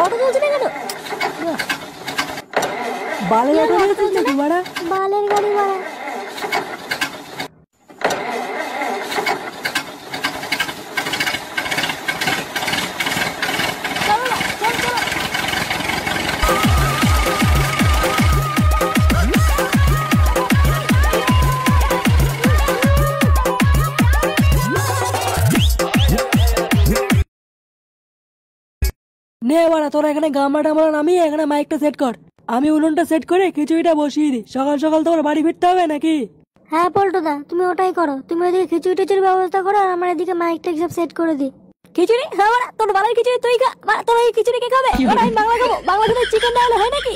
Auto চলছে না কেন? বালের অটো চলছে নাকি বাড়া? বালের গাড়ি বাড়া। নে বাড়া, তোরা এখানে গামলা টামলা নামিয়ে এখানে মাইকটা সেট কর। আমি উনুনটা সেট করে খিচুড়িটা বসিয়ে দিই। সকাল সকাল তোমার বাড়ি ফিরতে হবে নাকি? হ্যাঁ পল্টুদা, তুমি ওটাই করো। তুমি ওইদিকে খিচুড়ি টিচুড়ির ব্যবস্থা করো, আর আমার এদিকে মাইকটা সব সেট করে দিই। খিচুড়ি? হ্যাঁ বাড়া, তোর বাড়ির খিচুড়ি তুই খা। বাড়া, তোর এই খিচুড়ি কে খাবে? বাড়া, আমি বাংলা খাবো। বাংলা খেলে চিকেন না হলে হয় নাকি?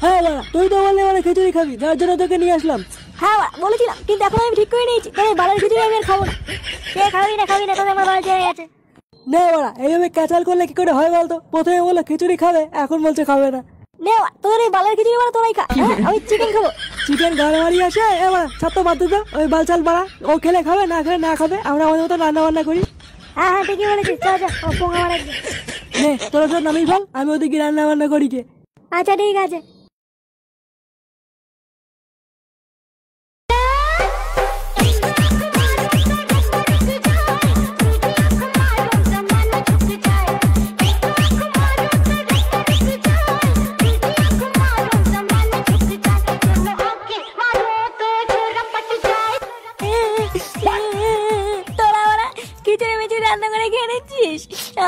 হ্যাঁ বাড়া, তুই তো বললে মানে খিচুড়ি খাবি, যার জন্য তোকে নিয়ে আসলাম। হ্যাঁ বাড়া, বলেছিলাম, কিন্তু এখন আমি ঠিক করে নিয়েছি তাই বাড়ির খিচুড়ি আমি আর খাবো না। কে খাবি না খাবি না, তবে আমার বাড়ি জায়গায় আছে। নে বাড়া, এইভাবে ক্যাচাল করলে কি করে হয় বলতো? প্রথমে বললো খিচুড়ি খাবে, এখন বলছে খাবে না। নে বাড়া, তোদের এই বালের খিচুড়ি বাড়া তোরাই খা। আমি চিকেন খাবো। চিকেন গাড়ি মারি আসে এবার ছাত্র বাদ দিত ওই বালচাল বাড়া। ও খেলে খাবে, না খেলে না খাবে। আমরা আমাদের মতো রান্না বান্না করি। হ্যাঁ হ্যাঁ, ঠিকই বলেছিস। চল চল, ও পোঙা মারা একদিন। নে তোরা সব নামিয়ে ফেল, আমি ওদিকে রান্না বান্না করি কে। আচ্ছা ঠিক আছে। তোরা ওরা খিচুড়ি মিচুড়ি রান্না করে খেয়ে নিচ্ছিস,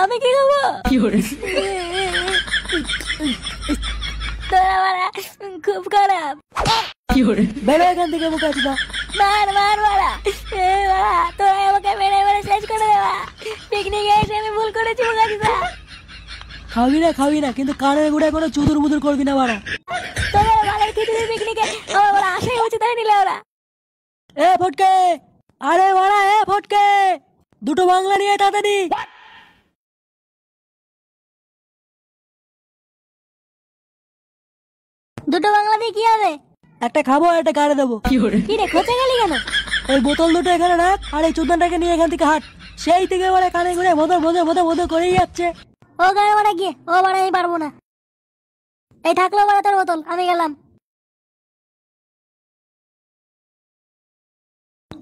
আমি কি খাবো? তোরা ওরা খুব খারাপ। বেরো এখান থেকে মুখ আছে না। মার মার মারা, তোরা আমাকে মেরে মেরে শেষ করে দেওয়া। পিকনিকে এসে আমি ভুল করেছি মুখাচিদা। খাবি না, কিন্তু কানের গুড়ে কোনো চুদুর মুদুর করবি না বাড়া। তোদের বালের খিচুড়ি পিকনিকে আমার ওরা আশাই উচিত হয় নিলে ওরা। এ ফটকে, আরে বাড়া, এ ফটকে, দুটো বাংলা নিয়ে তাড়াতাড়ি। দুটো বাংলা দিয়ে কি হবে? একটা খাবো আর একটা গাড়ি দেবো। কি রে, খোঁচে গেলি কেন? এই বোতল দুটো এখানে রাখ, আর এই চুদনটাকে নিয়ে এখান থেকে হাট। সেই থেকে বাড়া কানে গুড়ে ভোদর ভোদর ভোদর ভোদর করেই যাচ্ছে। ও গাড়ি মারা গিয়ে, ও বাড়া আমি পারবো না। এই থাকলো বাড়া তোর বোতল, আমি গেলাম।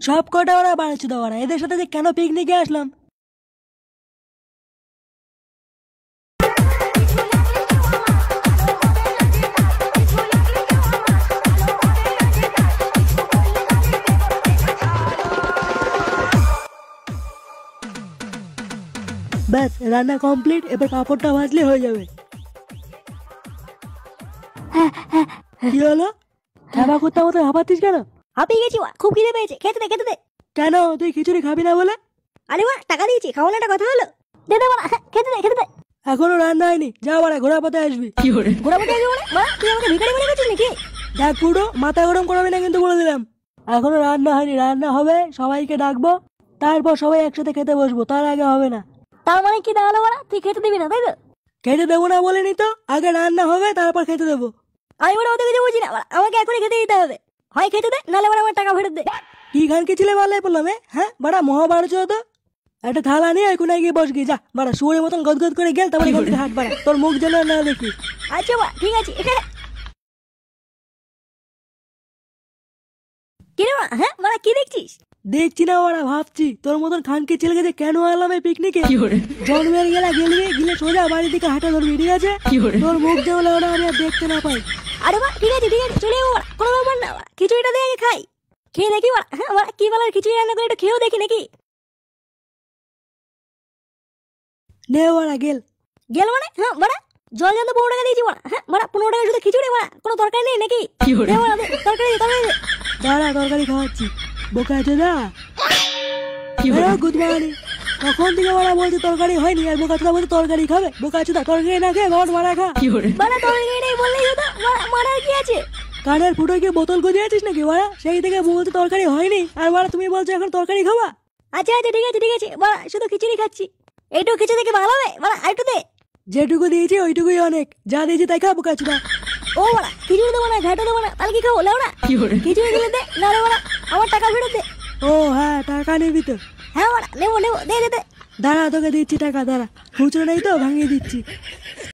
সব কটা ওরা বাড়াচ্ছি তো ওরা, এদের সাথে যে কেন পিকনিকে আসলাম। ব্যাস, রান্না কমপ্লিট। এবার পাঁপড়টা ভাজলে হয়ে যাবে। কি হলো? খাবার করতে মতো হাঁপাচ্ছিস কেন? হাঁপিয়ে গেছি, খুব খিদে পেয়েছে। খেতে দে খেতে দে। কেন, তুই খিচুড়ি খাবি না বলে? আরে বাড়া, টাকা দিয়েছি, খাওয়ানো একটা কথা হলো। দে দে বাড়া, খেতে দে খেতে দে। এখনো রান্না হয়নি, যা বাড়া ঘোড়া পথে আসবি। ঘোরা পথে আসবি মানে? বাড়া, তুই আমাকে ভিখারি মনে করছিস নাকি? দেখ পুরো মাথা গরম করাবি না কিন্তু, বলে দিলাম। এখনো রান্না হয়নি, রান্না হবে, সবাইকে ডাকবো, তারপর সবাই একসাথে খেতে বসবো, তার আগে হবে না। তার মানে কি দাঁড়ালো বাড়া, তুই খেতে দিবি না তাই তো? খেতে দেবো না বলিনি তো, আগে রান্না হবে তারপর খেতে দেবো। আমি বলে ওদের কিছু বুঝি না বাড়া, আমাকে এখনই খেতে দিতে হবে। হয় খেতে দে, নাহলে বাড়া আমার টাকা ফেরত দে। কি খান কি ছিলে বললাই বললাম? হ্যাঁ বাড়া, মহাভারত তো একটা থালা নিয়ে কোনায় গিয়ে বস গিয়ে যা বাড়া। শুয়োরের মতন গদগদ করে গেল, তারপরে এখান থেকে হাট বাড়া, তোর মুখ যেন না দেখি। আচ্ছা বাড়া, ঠিক আছে। কি রে বাড়া, হ্যাঁ বাড়া, কি দেখছিস? দেখছি না বাড়া, ভাবছি তোর মতন খানকে ছেলেকে যে কেন আনলাম এই পিকনিকে। জন্মের গেলা গেলবি, গিলে সোজা বাড়ির দিকে হাঁটা ধরবি, ঠিক আছে? তোর মুখ যেমন ওরা আমি আর দেখতে না পাই। আরে বাড়া, ঠিক আছে ঠিক আছে, চলে যাবো বাড়া, কোনো ব্যাপার না বাড়া। খিচুড়িটা দিয়ে আগে খাই, খেয়ে দেখি বাড়া। হ্যাঁ বাড়া, কি বলার খিচুড়ি রান্না করে একটু খেয়েও দেখি নাকি। নে বাড়া গেল। গেল মানে? হ্যাঁ বাড়া, জল জানতো 15 টাকা দিয়েছি বাড়া। হ্যাঁ বাড়া, 15 টাকা শুধু খিচুড়ি বাড়া, কোনো তরকারি নেই নাকি? দে বাড়া, দে, তরকারি দে, তরকারি দে। দাঁড়া, তরকারি খাওয়াচ্ছি। বোকা আছে না? Good morning. তখন থেকে বাড়া বলছে তরকারি হয়নি, আর বোকা চোদা বলছে তরকারি খাবে। বোকা চোদা, তরকারি না খেয়ে ঘর মারা খা। বাড়া, তরকারি নেই বললেই হতো, মারার কি আছে? কানের ফুটো গিয়ে বোতল গজিয়ে আছিস নাকি বাড়া? সেই থেকে বলছে তরকারি হয়নি, আর বাড়া তুমি বলছো এখন তরকারি খাবা। আচ্ছা আচ্ছা, ঠিক আছে ঠিক আছে বাড়া, শুধু খিচুড়ি খাচ্ছি। এইটুকু খিচুড়ি দেখে ভালো হবে বাড়া, আরেকটু দে। যেটুকু দিয়েছি ওইটুকুই অনেক, যা দিয়েছি তাই খা বোকা চোদা। ও বাড়া, খিচুড়ি দেবো না, ঘাটও দেবো না, তাহলে কি খাবো? লেও না, খিচুড়ি দিলে দে, না রে বাড়া আমার টাকা ফেরত দে। ও হ্যাঁ, টাকা নিবি তো? হ্যাঁ বাড়া, নেবো নেবো, দে দে দে। দাঁড়া, তোকে দিচ্ছি টাকা, দাঁড়া। খুচরো নেই তো, ভাঙিয়ে দিচ্ছি।